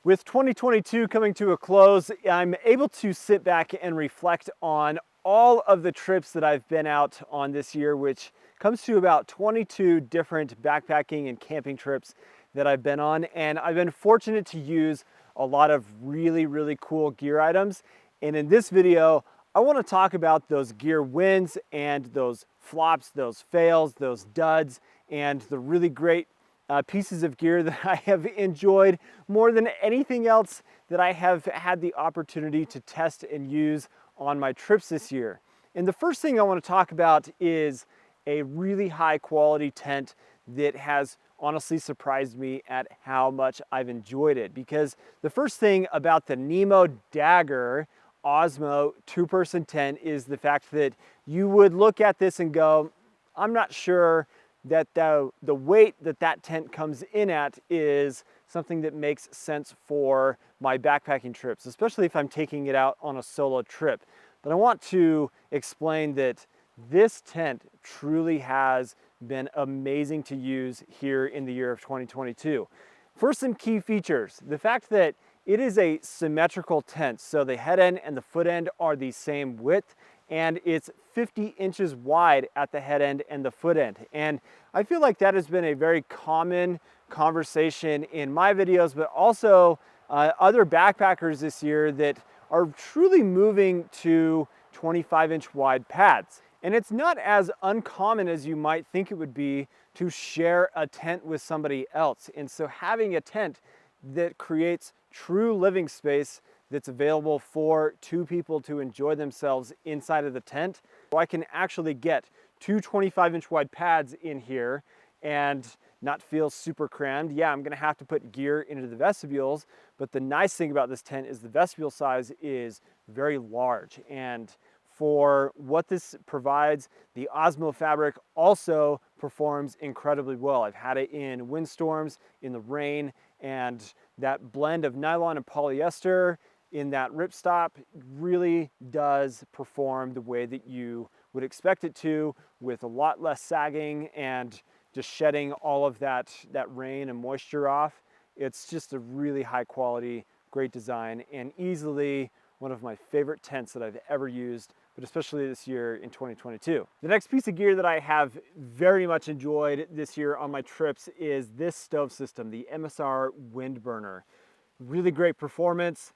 With 2022 coming to a close, I'm able to sit back and reflect on all of the trips that I've been out on this year, which comes to about 22 different backpacking and camping trips that I've been on. And I've been fortunate to use a lot of really cool gear items. And in this video, I want to talk about those gear wins and those flops, those fails, those duds, and the really great pieces of gear that I have enjoyed more than anything else that I have had the opportunity to test and use on my trips this year. And the first thing I want to talk about is a really high quality tent that has honestly surprised me at how much I've enjoyed it. Because the first thing about the Nemo DAGGER OSMO two-person tent is the fact that you would look at this and go, I'm not sure that the weight that tent comes in at is something that makes sense for my backpacking trips, especially if I'm taking it out on a solo trip. But I want to explain that this tent truly has been amazing to use here in the year of 2022. First, some key features. The fact that it is a symmetrical tent, so the head end and the foot end are the same width, and it's 50 inches wide at the head end and the foot end. And I feel like that has been a very common conversation in my videos, but also other backpackers this year that are truly moving to 25-inch wide pads. And it's not as uncommon as you might think it would be to share a tent with somebody else. And so having a tent that creates true living space that's available for two people to enjoy themselves inside of the tent. So I can actually get two 25-inch wide pads in here and not feel super crammed. Yeah, I'm gonna have to put gear into the vestibules, but the nice thing about this tent is the vestibule size is very large. And for what this provides, the OSMO fabric also performs incredibly well. I've had it in windstorms, in the rain, and that blend of nylon and polyester in that ripstop really does perform the way that you would expect it to, with a lot less sagging and just shedding all of that rain and moisture off. It's just a really high quality, great design, and easily one of my favorite tents that I've ever used, but especially this year in 2022. The next piece of gear that I have very much enjoyed this year on my trips is this stove system, the MSR wind burner. Really great performance,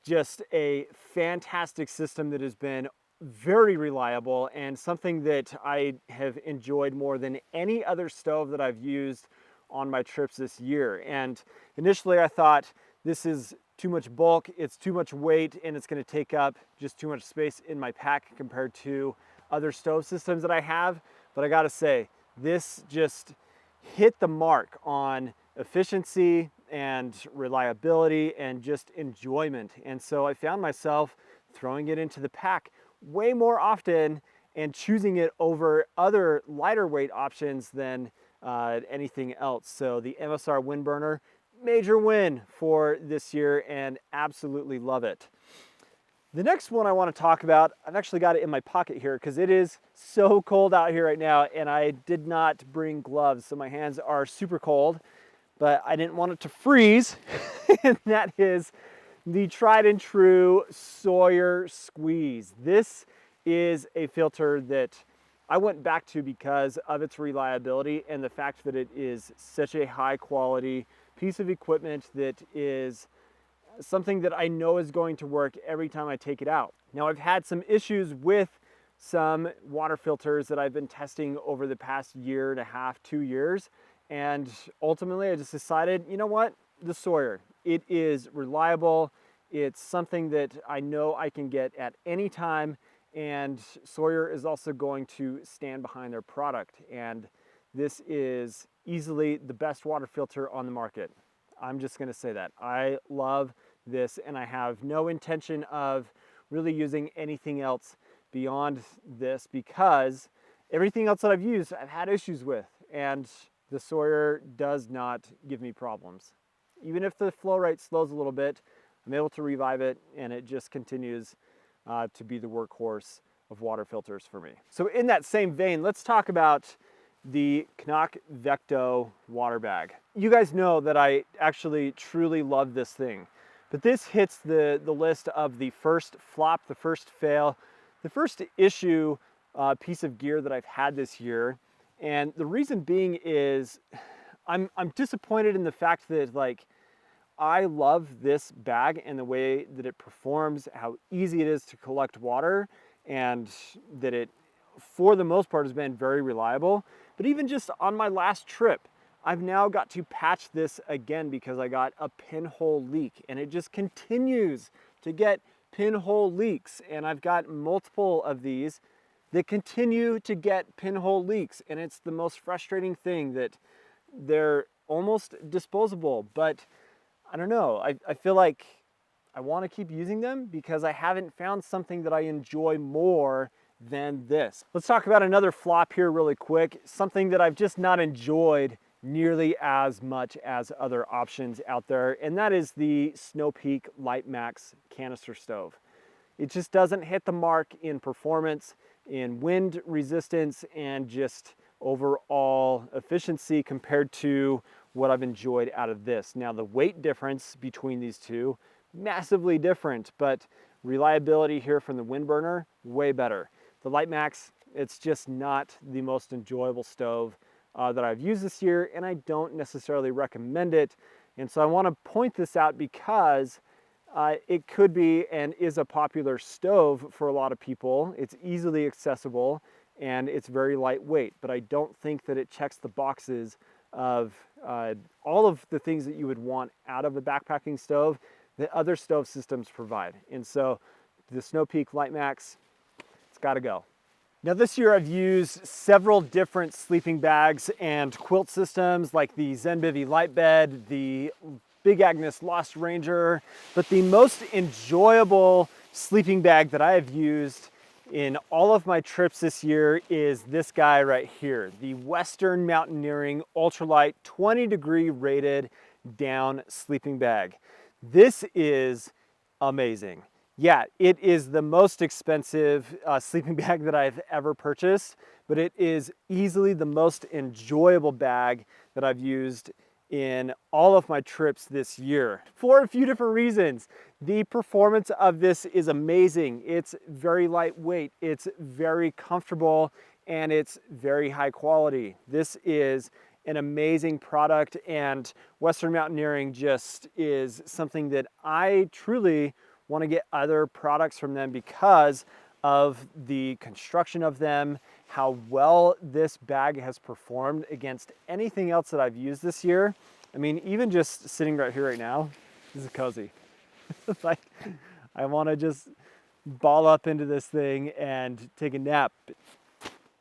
just a fantastic system that has been very reliable and something that I have enjoyed more than any other stove that I've used on my trips this year. And initially I thought, this is too much bulk, it's too much weight, and it's gonna take up just too much space in my pack compared to other stove systems that I have. But I gotta say, this just hit the mark on efficiency and reliability and just enjoyment. And so I found myself throwing it into the pack way more often and choosing it over other lighter weight options than anything else. So the MSR wind burner, major win for this year, and absolutely love it. The next one I want to talk about, I've actually got it in my pocket here because it is so cold out here right now, and I did not bring gloves, so my hands are super cold, but I didn't want it to freeze. And that is the tried and true Sawyer Squeeze. This is a filter that I went back to because of its reliability and the fact that it is such a high quality piece of equipment that is something that I know is going to work every time I take it out. Now, I've had some issues with some water filters that I've been testing over the past year and a half, 2 years, and ultimately I just decided, you know what, the Sawyer. It is reliable, it's something that I know I can get at any time, and Sawyer is also going to stand behind their product. And this is easily the best water filter on the market. I'm just gonna say that. I love this, and I have no intention of really using anything else beyond this, because everything else that I've used, I've had issues with, and the Sawyer does not give me problems. Even if the flow rate slows a little bit, I'm able to revive it, and it just continues to be the workhorse of water filters for me. So in that same vein, let's talk about the Knock VECTO water bag. You guys know that I actually truly love this thing, but this hits the list of the first flop, the first fail, the first issue piece of gear that I've had this year. And the reason being is I'm disappointed in the fact that, like, I love this bag and the way that it performs, how easy it is to collect water, and that it, for the most part, has been very reliable. But even just on my last trip, I've now got to patch this again because I got a pinhole leak, and it just continues to get pinhole leaks. And I've got multiple of these that continue to get pinhole leaks. And it's the most frustrating thing that they're almost disposable, but I don't know. I feel like I want to keep using them because I haven't found something that I enjoy more than this. Let's talk about another flop here really quick. Something that I've just not enjoyed nearly as much as other options out there, and that is the Snow Peak LITEMAX canister stove. It just doesn't hit the mark in performance, in wind resistance, and just overall efficiency compared to what I've enjoyed out of this. Now, the weight difference between these two, massively different, but reliability here from the wind burner, way better. The LITEMAX, it's just not the most enjoyable stove that I've used this year, and I don't necessarily recommend it. And so I want to point this out because it could be and is a popular stove for a lot of people. It's easily accessible and it's very lightweight, but I don't think that it checks the boxes of all of the things that you would want out of a backpacking stove that other stove systems provide. And so the Snow Peak LITEMAX, it's got to go. Now this year I've used several different sleeping bags and quilt systems like the Zenbivy Light Bed, the Big Agnes Lost Ranger, but the most enjoyable sleeping bag that I have used in all of my trips this year is this guy right here, the Western Mountaineering Ultralight 20-degree rated down sleeping bag. This is amazing. Yeah, it is the most expensive sleeping bag that I've ever purchased, but it is easily the most enjoyable bag that I've used in all of my trips this year for a few different reasons. The performance of this is amazing. It's very lightweight, it's very comfortable, and it's very high quality. This is an amazing product, and Western Mountaineering just is something that I truly want to get other products from them because of the construction of them, how well this bag has performed against anything else that I've used this year. I mean, even just sitting right here right now, this is cozy. Like, I want to just ball up into this thing and take a nap.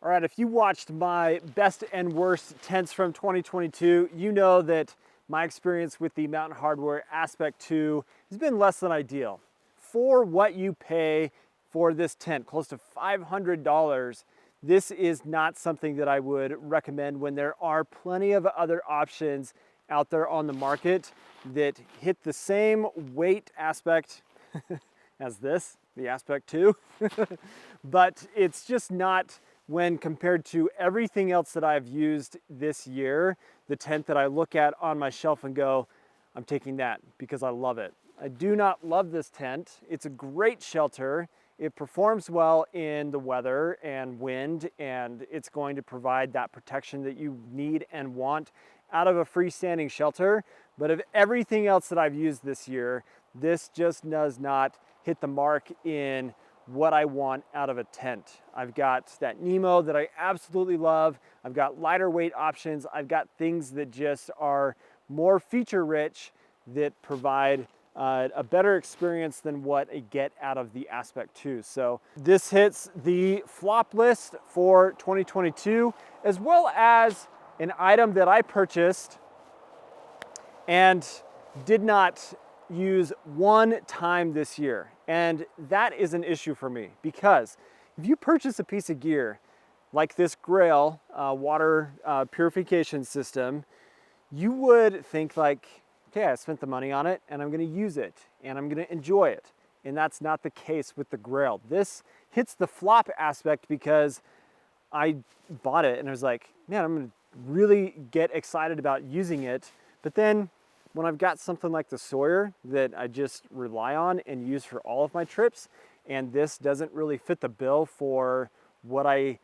All right, if you watched my best and worst tents from 2022, you know that my experience with the Mountain Hardwear Aspect 2 has been less than ideal. For what you pay for this tent, close to $500, this is not something that I would recommend when there are plenty of other options out there on the market that hit the same weight aspect as this, the Aspect 2. But it's just not, when compared to everything else that I've used this year, the tent that I look at on my shelf and go, I'm taking that because I love it. I do not love this tent. It's a great shelter. It performs well in the weather and wind, and it's going to provide that protection that you need and want out of a freestanding shelter. But of everything else that I've used this year, this just does not hit the mark in what I want out of a tent. I've got that Nemo that I absolutely love. I've got lighter weight options. I've got things that just are more feature rich that provide a better experience than what I get out of the Aspect 2. So this hits the flop list for 2022, as well as an item that I purchased and did not use one time this year. And that is an issue for me, because if you purchase a piece of gear like this Grail water purification system, you would think like, okay, I spent the money on it and I'm gonna use it and I'm gonna enjoy it. And that's not the case with the Grail. This hits the flop aspect because I bought it and I was like, man, I'm gonna really get excited about using it. But then when I've got something like the Sawyer that I just rely on and use for all of my trips, and this doesn't really fit the bill for what I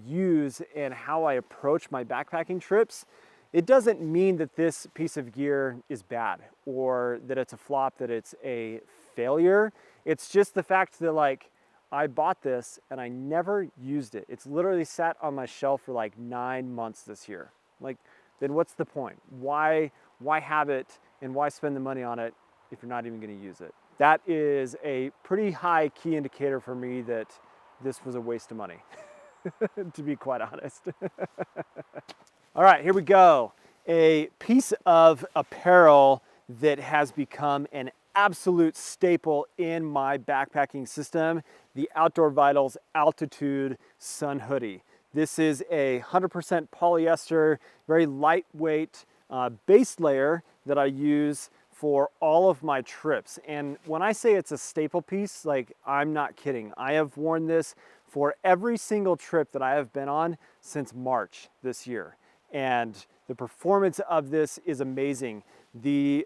use and how I approach my backpacking trips, it doesn't mean that this piece of gear is bad or that it's a flop, that it's a failure. It's just the fact that like I bought this and I never used it. It's literally sat on my shelf for like 9 months this year. Like, then what's the point? Why have it and why spend the money on it if you're not even gonna use it? That is a pretty high key indicator for me that this was a waste of money, to be quite honest. All right, here we go. A piece of apparel that has become an absolute staple in my backpacking system, the Outdoor Vitals Altitude Sun Hoodie. This is a 100% polyester, very lightweight base layer that I use for all of my trips. And when I say it's a staple piece, like, I'm not kidding. I have worn this for every single trip that I have been on since March this year. And the performance of this is amazing. The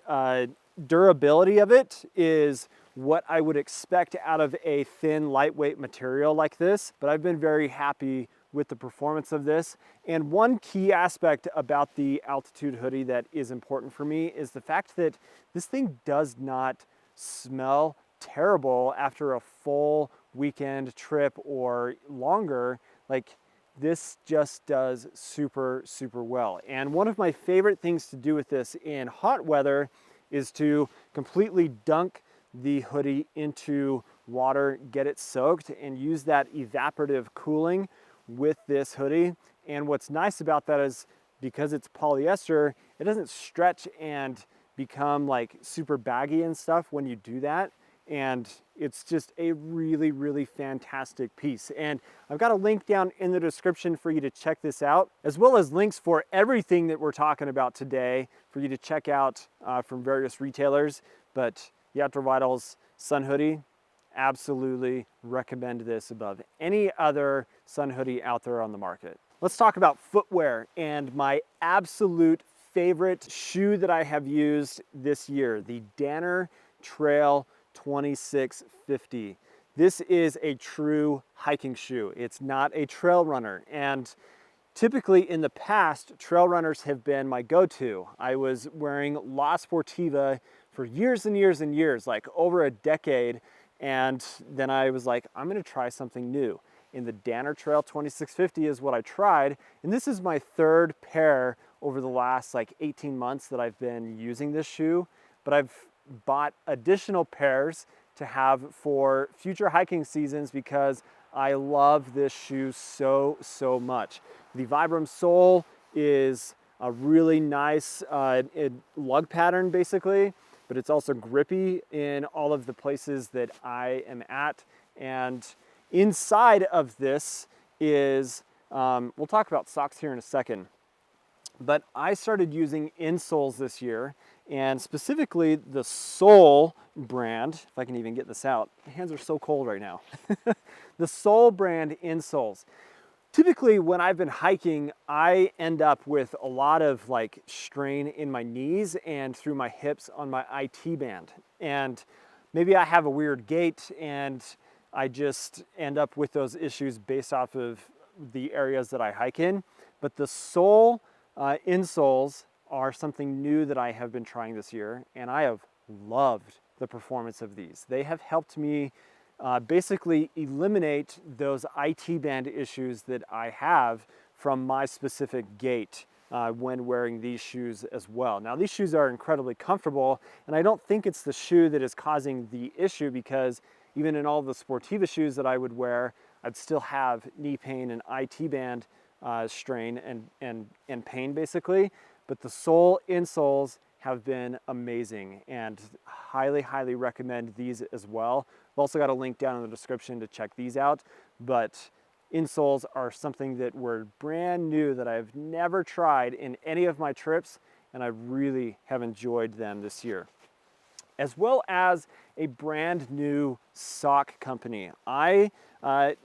durability of it is what I would expect out of a thin, lightweight material like this, but I've been very happy with the performance of this. And one key aspect about the Altitude hoodie that is important for me is the fact that this thing does not smell terrible after a full weekend trip or longer. Like, this just does super, super well. And one of my favorite things to do with this in hot weather is to completely dunk the hoodie into water, get it soaked, and use that evaporative cooling with this hoodie. And what's nice about that is because it's polyester, it doesn't stretch and become like super baggy and stuff when you do that. And it's just a really, really fantastic piece. And I've got a link down in the description for you to check this out, as well as links for everything that we're talking about today for you to check out from various retailers. But the Outdoor Vitals Sun Hoodie, absolutely recommend this above any other sun hoodie out there on the market. Let's talk about footwear and my absolute favorite shoe that I have used this year, the DAGGER Trail 2650. This is a true hiking shoe. It's not a trail runner. And typically in the past, trail runners have been my go-to. I was wearing La Sportiva for years and years and years, like over a decade. And then I was like, I'm gonna try something new. And the DAGGER Trail 2650 is what I tried. And this is my third pair over the last like 18 months that I've been using this shoe. But I've bought additional pairs to have for future hiking seasons because I love this shoe so, so much. The Vibram sole is a really nice lug pattern basically, but it's also grippy in all of the places that I am at. And inside of this is, we'll talk about socks here in a second, but I started using insoles this year, and specifically the Sole brand, if I can even get this out. My hands are so cold right now. The Sole brand insoles. Typically when I've been hiking, I end up with a lot of like strain in my knees and through my hips on my IT band. And maybe I have a weird gait and I just end up with those issues based off of the areas that I hike in. But the Sole insoles are something new that I have been trying this year, and I have loved the performance of these. They have helped me basically eliminate those IT band issues that I have from my specific gait when wearing these shoes as well. Now, these shoes are incredibly comfortable, and I don't think it's the shoe that is causing the issue, because even in all the Sportiva shoes that I would wear, I'd still have knee pain and IT band strain and pain basically. But the Sole insoles have been amazing, and highly, highly recommend these as well. I've also got a link down in the description to check these out. But insoles are something that were brand new that I've never tried in any of my trips, and I really have enjoyed them this year. As well as a brand new sock company. I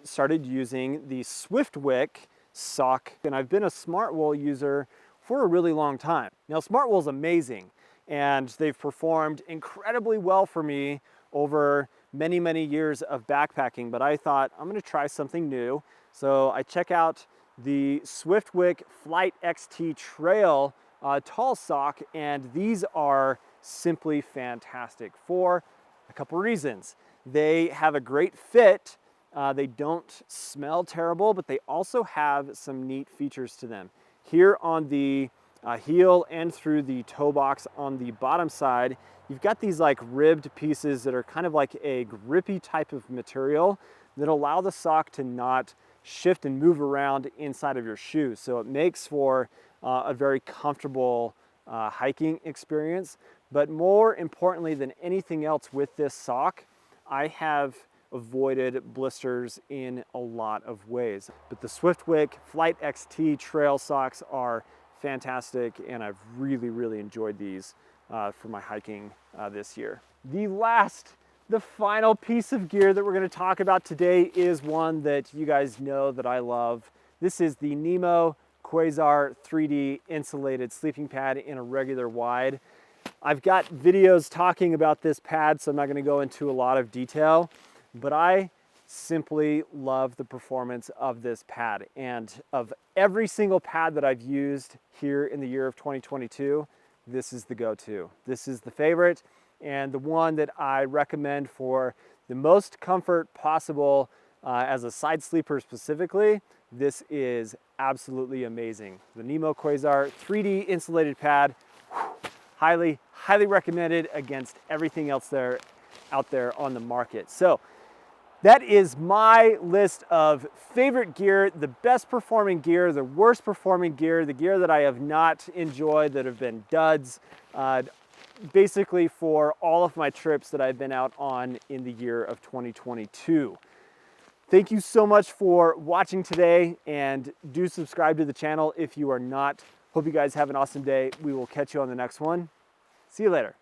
started using the Swiftwick sock, and I've been a Smartwool user for a really long time. Now, Smartwool is amazing, and they've performed incredibly well for me over many, many years of backpacking, but I thought I'm gonna try something new. So I check out the Swiftwick Flight XT Trail tall sock, and these are simply fantastic for a couple reasons. They have a great fit. They don't smell terrible, but they also have some neat features to them. Here on the heel and through the toe box on the bottom side, you've got these like ribbed pieces that are kind of like a grippy type of material that allow the sock to not shift and move around inside of your shoes. So it makes for a very comfortable hiking experience. But more importantly than anything else with this sock, I have avoided blisters in a lot of ways. But the Swiftwick Flight XT trail socks are fantastic, and I've really, really enjoyed these for my hiking this year. The final piece of gear that we're going to talk about today is one that you guys know that I love. This is the Nemo QUASAR 3D insulated sleeping pad in a regular wide. I've got videos talking about this pad, so I'm not going to go into a lot of detail, but I simply love the performance of this pad. And of every single pad that I've used here in the year of 2022, this is the go-to. This is the favorite, and the one that I recommend for the most comfort possible as a side sleeper specifically. This is absolutely amazing. The Nemo QUASAR 3D insulated pad, highly, highly recommended against everything else out there on the market. So that is my list of favorite gear, the best performing gear, the worst performing gear, the gear that I have not enjoyed, that have been duds, basically for all of my trips that I've been out on in the year of 2022. Thank you so much for watching today, and do subscribe to the channel if you are not. Hope you guys have an awesome day. We will catch you on the next one. See you later.